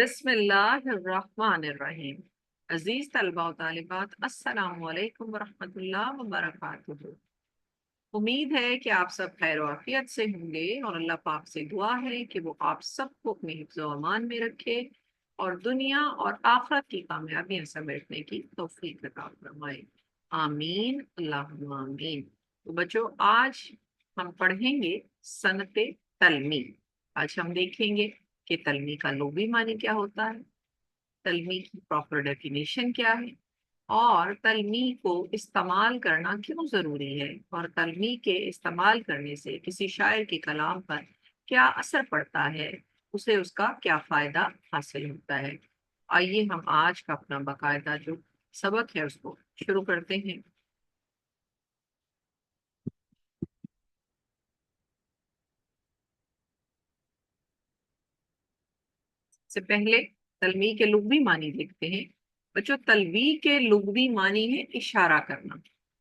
بسم اللہ الرحمن الرحیم۔ عزیز طلباء و طالبات، السلام علیکم ورحمۃ اللہ وبرکاتہ۔ امید ہے کہ آپ سب خیر و عافیت سے ہوں گے، اور اللہ پاک سے دعا ہے کہ وہ آپ سب کو اپنے حفظ و امان میں رکھے اور دنیا اور آخرت کی کامیابیاں سمیٹنے کی توفیق عطا فرمائے۔ آمین اللہم آمین۔ تو بچوں، آج ہم پڑھیں گے صنعت تلمی۔ آج ہم دیکھیں گے کہ تلمی کا لغوی معنی کیا ہوتا ہے، تلمی کی پراپر ڈیفینیشن کیا ہے، اور تلمی کو استعمال کرنا کیوں ضروری ہے، اور تلمی کے استعمال کرنے سے کسی شاعر کے کلام پر کیا اثر پڑتا ہے، اسے اس کا کیا فائدہ حاصل ہوتا ہے۔ آئیے ہم آج کا اپنا باقاعدہ جو سبق ہے اس کو شروع کرتے ہیں۔ سے پہلے تلوی کے لغوی معنی دیکھتے ہیں۔ بچوں، تلوی کے لغوی معنی ہے اشارہ کرنا،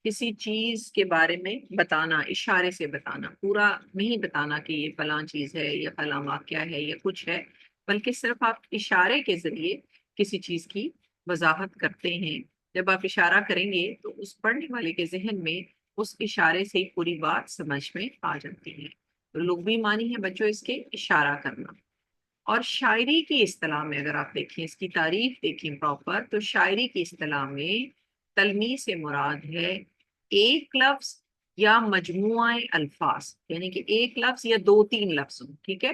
کسی چیز کے بارے میں بتانا، اشارے سے بتانا، پورا نہیں بتانا کہ یہ فلاں چیز ہے یا فلاں واقعہ ہے یا کچھ ہے، بلکہ صرف آپ اشارے کے ذریعے کسی چیز کی وضاحت کرتے ہیں۔ جب آپ اشارہ کریں گے تو اس پڑھنے والے کے ذہن میں اس اشارے سے پوری بات سمجھ میں آ جاتی ہے۔ تو لغوی معنی ہے بچوں اس کے اشارہ کرنا۔ اور شاعری کی اصطلاح میں اگر آپ دیکھیں، اس کی تعریف دیکھیں پراپر، تو شاعری کی اصطلاح میں تلمیح سے مراد ہے ایک لفظ یا مجموعہ الفاظ، یعنی کہ ایک لفظ یا دو تین لفظ، ٹھیک ہے،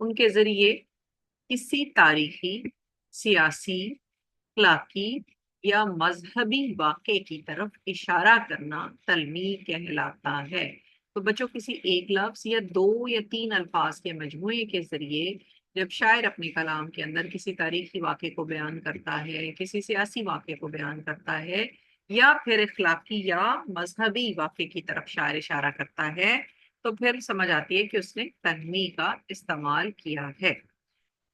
ان کے ذریعے کسی تاریخی، سیاسی، اخلاقی یا مذہبی واقعے کی طرف اشارہ کرنا تلمیح کہلاتا ہے۔ تو بچوں، کسی ایک لفظ یا دو یا تین الفاظ کے مجموعے کے ذریعے جب شاعر اپنے کلام کے اندر کسی تاریخی واقعے کو بیان کرتا ہے، کسی سیاسی واقعے کو بیان کرتا ہے، یا پھر اخلاقی یا مذہبی واقعے کی طرف شاعر اشارہ کرتا ہے، تو پھر سمجھ آتی ہے کہ اس نے تلمیح کا استعمال کیا ہے۔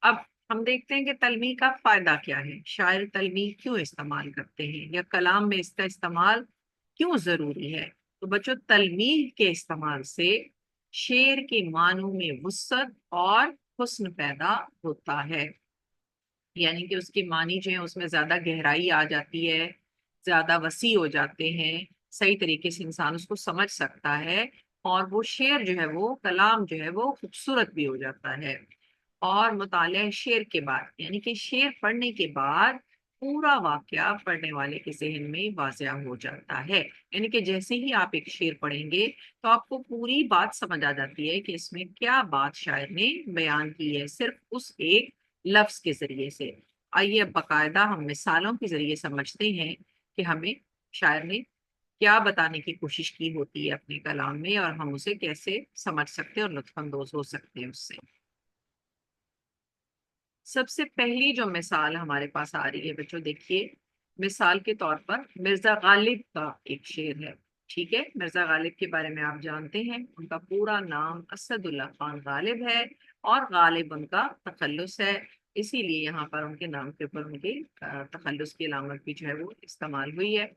اب ہم دیکھتے ہیں کہ تلمیح کا فائدہ کیا ہے، شاعر تلمیح کیوں استعمال کرتے ہیں، یا کلام میں اس کا استعمال کیوں ضروری ہے۔ تو بچوں، تلمیح کے استعمال سے شعر کے معنوں میں وسعت اور حسن پیدا ہوتا ہے، یعنی کہ اس کے معنی جو ہیں اس میں زیادہ گہرائی آ جاتی ہے، زیادہ وسیع ہو جاتے ہیں، صحیح طریقے سے انسان اس کو سمجھ سکتا ہے، اور وہ شعر جو ہے، وہ کلام جو ہے وہ خوبصورت بھی ہو جاتا ہے۔ اور مطالعہ شعر کے بعد، یعنی کہ شعر پڑھنے کے بعد پورا واقعہ پڑھنے والے کے ذہن میں واضح ہو جاتا ہے، یعنی کہ جیسے ہی آپ ایک شعر پڑھیں گے تو آپ کو پوری بات سمجھ آ جاتی ہے کہ اس میں کیا بات شاعر نے بیان کی ہے، صرف اس ایک لفظ کے ذریعے سے۔ آئیے اب باقاعدہ ہم مثالوں کے ذریعے سمجھتے ہیں کہ ہمیں شاعر نے کیا بتانے کی کوشش کی ہوتی ہے اپنے کلام میں، اور ہم اسے کیسے سمجھ سکتے ہیں اور لطف اندوز ہو سکتے ہیں اس سے۔ سب سے پہلی جو مثال ہمارے پاس آ رہی ہے بچوں، دیکھیے، مثال کے طور پر مرزا غالب کا ایک شعر ہے، ٹھیک ہے۔ مرزا غالب کے بارے میں آپ جانتے ہیں، ان کا پورا نام اسد اللہ خان غالب ہے، اور غالب ان کا تخلص ہے، اسی لیے یہاں پر ان کے نام کے اوپر ان کے تخلص کی علامت بھی جو ہے وہ استعمال ہوئی ہے۔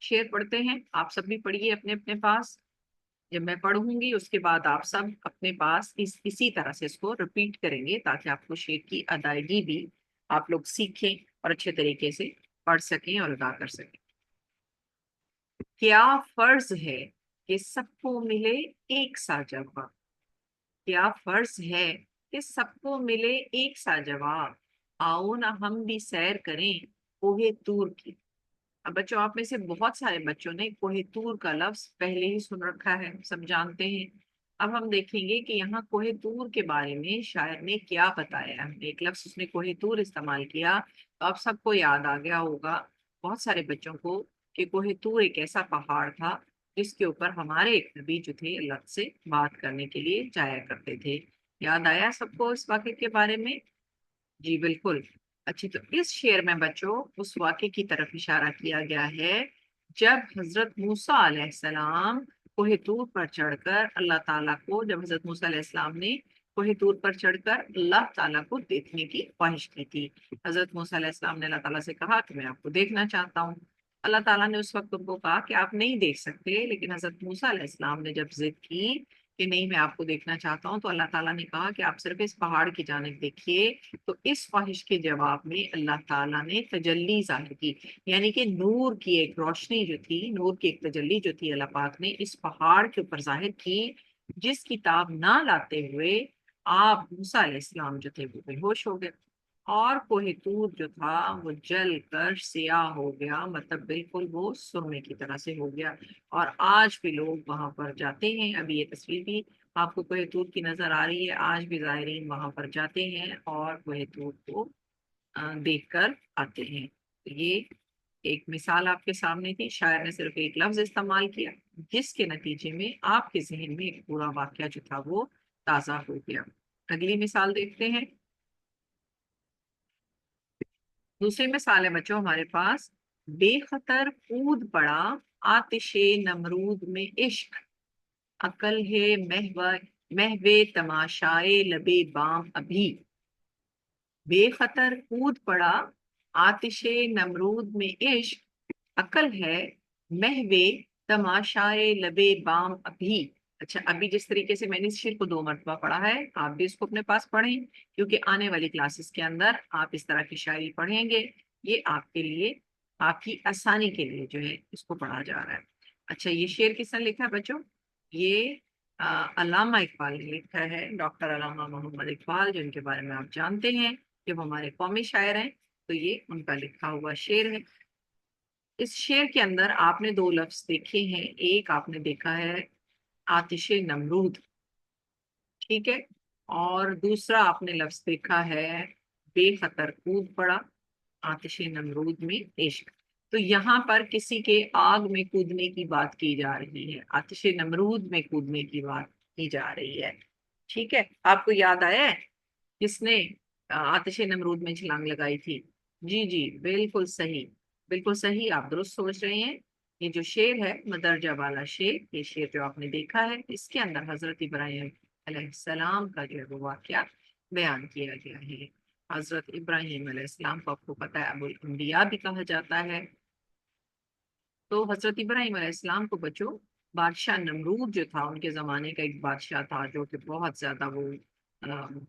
شعر پڑھتے ہیں، آپ سب بھی پڑھیے اپنے اپنے پاس، جب میں پڑھوں گی اس کے بعد آپ سب اپنے پاس اسی طرح سے اس کو رپیٹ کریں گے، تاکہ آپ کو شعر کی ادائیگی بھی آپ لوگ سیکھیں اور اچھے طریقے سے پڑھ سکیں اور ادا کر سکیں۔ کیا فرض ہے کہ سب کو ملے ایک سا جواب، کیا فرض ہے کہ سب کو ملے ایک سا جواب، آؤ نہ ہم بھی سیر کریں کوہ طور کی۔ اب بچوں، آپ میں سے بہت سارے بچوں نے کوہ طور کا لفظ پہلے ہی سن رکھا ہے، سب جانتے ہیں۔ اب ہم دیکھیں گے کہ یہاں کوہ طور کے بارے میں شاعر نے کیا بتایا ہے۔ ایک لفظ اس نے کوہ طور استعمال کیا، تو آپ سب کو یاد آ گیا ہوگا، بہت سارے بچوں کو، کہ کوہ طور ایک ایسا پہاڑ تھا جس کے اوپر ہمارے ایک نبی جو تھے اللہ سے بات کرنے کے لیے جایا کرتے تھے۔ یاد آیا سب کو اس واقعے کے بارے میں؟ جی بالکل۔ اچھی، تو اس شعر میں بچوں اس واقعے کی طرف اشارہ کیا گیا ہے جب حضرت موسیٰ علیہ السلام کوہ طور پر چڑھ کر اللہ تعالیٰ کو، جب حضرت موسیٰ علیہ السلام نے کوہ طور پر چڑھ کر اللہ تعالیٰ کو دیکھنے کی خواہش کی تھی۔ حضرت موسیٰ علیہ السلام نے اللہ تعالیٰ سے کہا کہ میں آپ کو دیکھنا چاہتا ہوں۔ اللہ تعالیٰ نے اس وقت ان کو کہا کہ آپ نہیں دیکھ سکتے، لیکن حضرت موسیٰ علیہ السلام نے جب ضد کی کہ نہیں میں آپ کو دیکھنا چاہتا ہوں، تو اللہ تعالیٰ نے کہا کہ آپ صرف اس پہاڑ کی جانب دیکھیے۔ تو اس خواہش کے جواب میں اللہ تعالیٰ نے تجلی ظاہر کی، یعنی کہ نور کی ایک روشنی جو تھی، نور کی ایک تجلی جو تھی، اللہ پاک نے اس پہاڑ کے اوپر ظاہر کی، جس کتاب نہ لاتے ہوئے آپ موسیٰ علیہ السلام جو تھے وہ بے ہوش ہو گئے، اور کوہ طور جو تھا وہ جل کر سیاہ ہو گیا، مطلب بالکل وہ سرمے کی طرح سے ہو گیا۔ اور آج بھی لوگ وہاں پر جاتے ہیں، ابھی یہ تصویر بھی آپ کو کوہ طور کی نظر آ رہی ہے، آج بھی زائرین وہاں پر جاتے ہیں اور کوہ طور کو دیکھ کر آتے ہیں۔ تو یہ ایک مثال آپ کے سامنے تھی، شاعر نے صرف ایک لفظ استعمال کیا، جس کے نتیجے میں آپ کے ذہن میں ایک پورا واقعہ جو تھا وہ تازہ ہو گیا۔ اگلی مثال دیکھتے ہیں۔ دوسری مثال ہے بچوں ہمارے پاس، بے خطر کود پڑا آتش نمرود میں عشق، عقل ہے محو تماشائے لبے بام ابھی۔ بے خطر کود پڑا آتش نمرود میں عشق، عقل ہے محو تماشائے لبے بام ابھی۔ اچھا، ابھی جس طریقے سے میں نے اس شعر کو 2 مرتبہ پڑھا ہے، آپ بھی اس کو اپنے پاس پڑھیں، کیونکہ آنے والی کلاسز کے اندر آپ اس طرح کی شاعری پڑھیں گے۔ یہ آپ کے لیے، آپ کی آسانی کے لیے جو ہے اس کو پڑھا جا رہا ہے۔ اچھا، یہ شعر کس نے لکھا ہے بچوں؟ یہ علامہ اقبال نے لکھا ہے، ڈاکٹر علامہ محمد اقبال، جن کے بارے میں آپ جانتے ہیں کہ وہ ہمارے قومی شاعر ہیں، تو یہ ان کا لکھا ہوا شعر ہے۔ اس شعر کے اندر آپ نے 2 لفظ دیکھے ہیں، ایک آپ نے دیکھا ہے آتش نمرود، ٹھیک ہے، اور دوسرا آپ نے لفظ دیکھا ہے بے خطر کود پڑا آتش نمرود میں عشق۔ تو یہاں پر کسی کے آگ میں کودنے کی بات کی جا رہی ہے، آتش نمرود میں کودنے کی بات کی جا رہی ہے، ٹھیک ہے۔ آپ کو یاد آیا ہے کس نے آتش نمرود میں چھلانگ لگائی تھی؟ جی جی، بالکل صحیح، بالکل صحیح، آپ درست سوچ رہے ہیں۔ یہ جو شعر ہے مدرجہ والا شعر، یہ شعر جو آپ نے دیکھا ہے، اس کے اندر حضرت ابراہیم علیہ السلام کا جو ہے وہ واقعہ بیان کیا گیا ہے۔ حضرت ابراہیم علیہ السلام کو آپ کو پتہ ہے ابو الانبیاء بھی کہا جاتا ہے۔ تو حضرت ابراہیم علیہ السلام کو بچوں، بادشاہ نمرود جو تھا، ان کے زمانے کا ایک بادشاہ تھا جو کہ بہت زیادہ وہ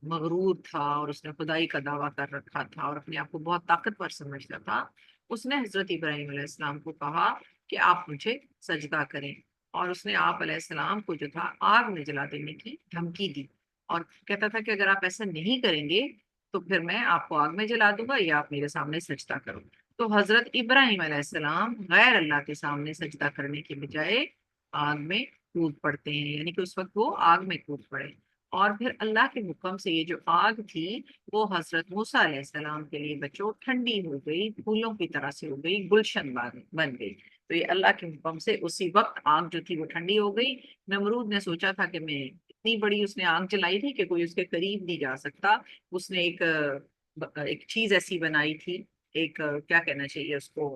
مغرور تھا، اور اس نے خدائی کا دعویٰ کر رکھا تھا اور اپنے آپ کو بہت طاقتور سمجھتا تھا۔ اس نے حضرت ابراہیم علیہ السلام کو کہا کہ آپ مجھے سجدہ کریں، اور اس نے آپ علیہ السلام کو جو تھا آگ میں جلا دینے کی دھمکی دی، اور کہتا تھا کہ اگر آپ ایسا نہیں کریں گے تو پھر میں آپ کو آگ میں جلا دوں گا یا آپ میرے سامنے سجدہ کرو۔ تو حضرت ابراہیم علیہ السلام غیر اللہ کے سامنے سجدہ کرنے کے بجائے آگ میں کود پڑتے ہیں، یعنی کہ اس وقت وہ آگ میں کود پڑے، اور پھر اللہ کے حکم سے یہ جو آگ تھی وہ حضرت موسیٰ علیہ السلام کے لیے بچوں ٹھنڈی ہو گئی، پھولوں کی طرح سے ہو گئی، گلشن بن گئی۔ تو یہ اللہ کے حکم سے اسی وقت آگ جو تھی وہ ٹھنڈی ہو گئی۔ نمرود نے سوچا تھا کہ میں اتنی بڑی اس نے آگ جلائی تھی کہ کوئی اس کے قریب نہیں جا سکتا۔ اس نے ایک چیز ایسی بنائی تھی، ایک کیا کہنا چاہیے اس کو،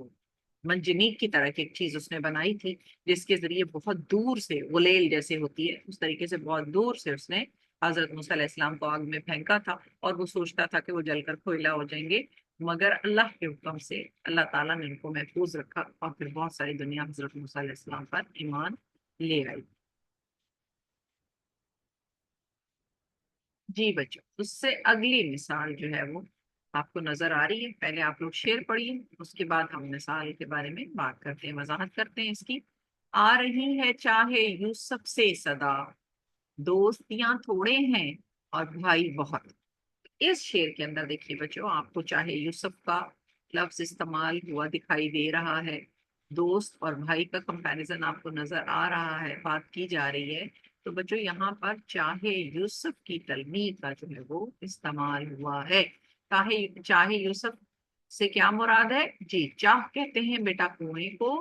منجنیق کی طرح کی ایک چیز اس نے بنائی تھی، جس کے ذریعے بہت دور سے، غلیل جیسے ہوتی ہے اس طریقے سے بہت دور سے اس نے حضرت موسیٰ علیہ السلام کو آگ میں پھینکا تھا، اور وہ سوچتا تھا کہ وہ جل کر کوئلہ ہو جائیں گے، مگر اللہ کے حکم سے اللہ تعالیٰ نے ان کو محفوظ رکھا، اور پھر بہت ساری دنیا حضرت موسیٰ علیہ السلام پر ایمان لے آئی۔ جی بچوں، اس سے اگلی مثال جو ہے وہ آپ کو نظر آ رہی ہے، پہلے آپ لوگ شعر پڑھیے، اس کے بعد ہم مثال کے بارے میں بات کرتے ہیں، وضاحت کرتے ہیں اس کی۔ آ رہی ہے چاہے یوسف سے صدا، دوستیاں تھوڑے ہیں اور بھائی بہت۔ اس شعر کے اندر دیکھیے بچوں، آپ کو چاہے یوسف کا لفظ استعمال ہوا دکھائی دے رہا ہے، دوست اور بھائی کا کمپیریزن آپ کو نظر آ رہا ہے، بات کی جا رہی ہے۔ تو بچوں یہاں پر چاہے یوسف کی تلمیح کا جو ہے وہ استعمال ہوا ہے۔ چاہے یوسف سے کیا مراد ہے؟ جی، چاہ کہتے ہیں بیٹا کنویں کو،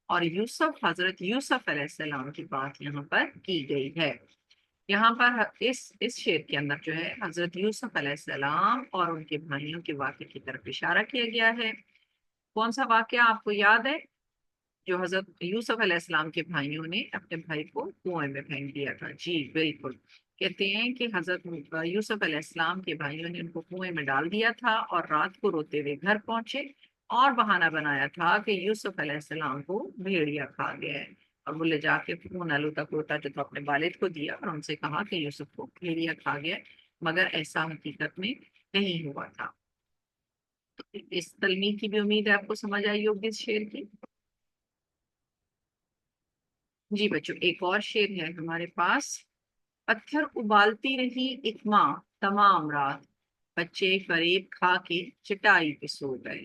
اور یوسف حضرت یوسف علیہ السلام کی بات یہاں پر کی گئی ہے۔ یہاں پر اس شعر کے اندر جو ہے حضرت یوسف علیہ السلام اور ان کے بھائیوں کے واقعے کی طرف اشارہ کیا گیا ہے۔ کون سا واقعہ آپ کو یاد ہے جو حضرت یوسف علیہ السلام کے بھائیوں نے اپنے بھائی کو کنویں میں پھینک دیا تھا؟ جی بالکل، کہتے ہیں کہ حضرت یوسف علیہ السلام کے بھائیوں نے ان کو کنویں میں ڈال دیا تھا، اور رات کو روتے ہوئے گھر پہنچے، اور بہانہ بنایا تھا کہ یوسف علیہ السلام کو بھیڑیا کھا گیا ہے۔ اور وہ لے جا کے وہ نلوتا پوتا جو تھا اپنے والد کو دیا اور ان سے کہا کہ یوسف کو بھیڑیا کھا گیا، مگر ایسا حقیقت میں نہیں ہوا تھا۔ تو اس تلمیح کی بھی امید ہے آپ کو سمجھ آئی ہوگی اس شعر کی۔ جی بچوں، ایک اور شعر ہے ہمارے پاس۔ پتھر ابالتی رہی ایک ماں تمام رات، بچے فریب کھا کے چٹائی پہ سو گئے۔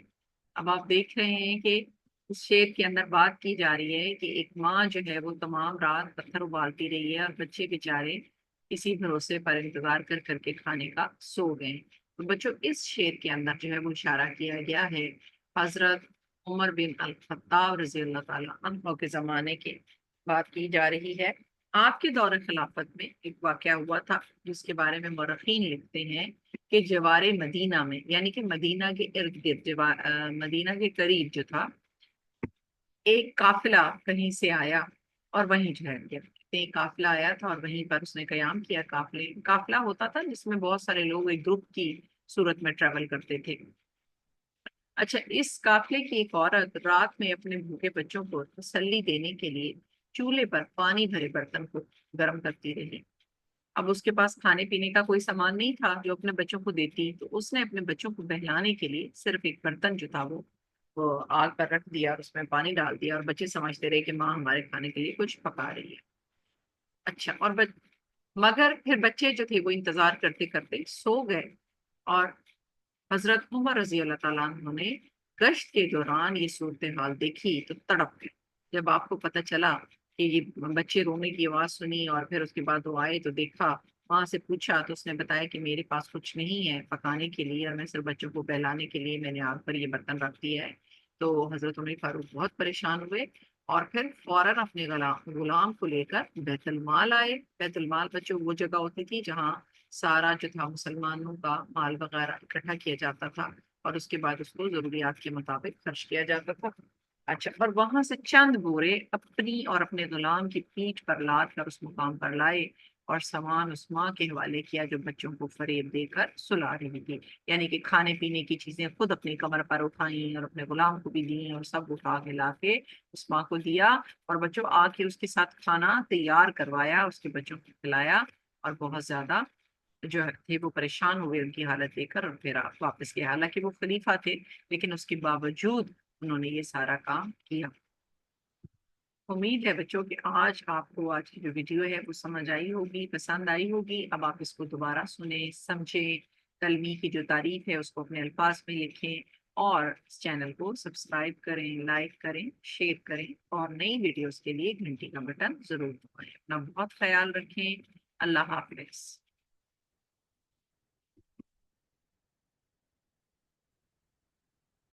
اب آپ دیکھ رہے ہیں کہ اس شعر کے اندر بات کی جا رہی ہے کہ ایک ماں جو ہے وہ تمام رات پتھر ابالتی رہی ہے اور بچے بیچارے اسی بھروسے پر انتظار کر کر کے کھانے کا سو گئے۔ تو بچوں اس شعر کے اندر جو ہے وہ اشارہ کیا گیا ہے حضرت عمر بن الخطاب رضی اللہ تعالیٰ عنہ کے زمانے کے، بات کی جا رہی ہے۔ آپ کے دور خلافت میں ایک واقعہ ہوا تھا جس کے بارے میں مورخین لکھتے ہیں کہ جوار مدینہ میں، یعنی کہ مدینہ کے ارد گرد، مدینہ کے قریب جو تھا، ایک قافلہ کہیں سے آیا اور وہیں ٹھہر گیا۔ ایک قافلہ آیا تھا اور وہیں پر اس نے قیام کیا۔ قافلہ ہوتا تھا جس میں بہت سارے لوگ ایک گروپ کی صورت میں ٹریول کرتے تھے۔ اچھا، اس قافلے کی ایک عورت رات میں اپنے بھوکے بچوں کو تسلی دینے کے لیے چولہے پر پانی بھرے برتن کو گرم کرتی رہی۔ اب اس کے پاس کھانے پینے کا کوئی سامان نہیں تھا جو اپنے بچوں کو دیتی، تو اس نے اپنے بچوں کو بہلانے کے لیے صرف ایک برتن جو تھا وہ آگ پر رکھ دیا اور اس میں پانی ڈال دیا، اور بچے سمجھتے رہے کہ ماں ہمارے کھانے کے لیے کچھ پکا رہی ہے۔ اچھا، مگر پھر بچے جو تھے وہ انتظار کرتے کرتے سو گئے، اور حضرت عمر رضی اللہ تعالیٰ عنہ نے گشت کے دوران یہ صورتحال دیکھی تو تڑپ گئے۔ جب آپ کو پتہ چلا کہ یہ بچے رونے کی آواز سنی اور پھر اس کے بعد وہ آئے تو دیکھا، وہاں سے پوچھا تو اس نے بتایا کہ میرے پاس کچھ نہیں ہے پکانے کے لیے، اور میں صرف بچوں کو بہلانے کے لیے میں نے آگ پر یہ برتن رکھ دیا ہے۔ تو حضرت عمر فاروق بہت پریشان ہوئے اور پھر فوراً اپنے غلام کو لے کر بیت المال آئے۔ بیت المال بچوں وہ جگہ ہوتی تھی جہاں سارا جو تھا مسلمانوں کا مال وغیرہ اکٹھا کیا جاتا تھا اور اس کے بعد اس کو ضروریات کے مطابق خرچ کیا جاتا تھا۔ اچھا، اور وہاں سے چند بورے اپنی اور اپنے غلام کی پیٹھ پر لاد کر اس مقام پر لائے اور سامان اس ماں کے حوالے کیا جو بچوں کو فریب دے کر سلا رہی تھی۔ یعنی کہ کھانے پینے کی چیزیں خود اپنی کمر پر اٹھائیں اور اپنے غلام کو بھی دیں اور سب اٹھا کے لا کے اس ماں کو دیا، اور بچوں آ کے اس کے ساتھ کھانا تیار کروایا، اس کے بچوں کو کھلایا، اور بہت زیادہ جو تھے وہ پریشان ہوئے ان کی حالت دیکھ کر، اور پھر آپ واپس گئے۔ حالانکہ وہ خلیفہ تھے لیکن اس کے باوجود انہوں نے یہ سارا کام کیا۔ امید ہے بچوں کہ آج کی جو ویڈیو ہے وہ سمجھ آئی ہوگی، پسند آئی ہوگی۔ اب آپ اس کو دوبارہ سنیں، سمجھیں، تلمیح کی جو تعریف ہے اس کو اپنے الفاظ میں لکھیں، اور اس چینل کو سبسکرائب کریں، لائک کریں، شیئر کریں، اور نئی ویڈیوز کے لیے گھنٹی کا بٹن ضرور دبائیں۔ اپنا بہت خیال رکھیں۔ اللہ حافظ۔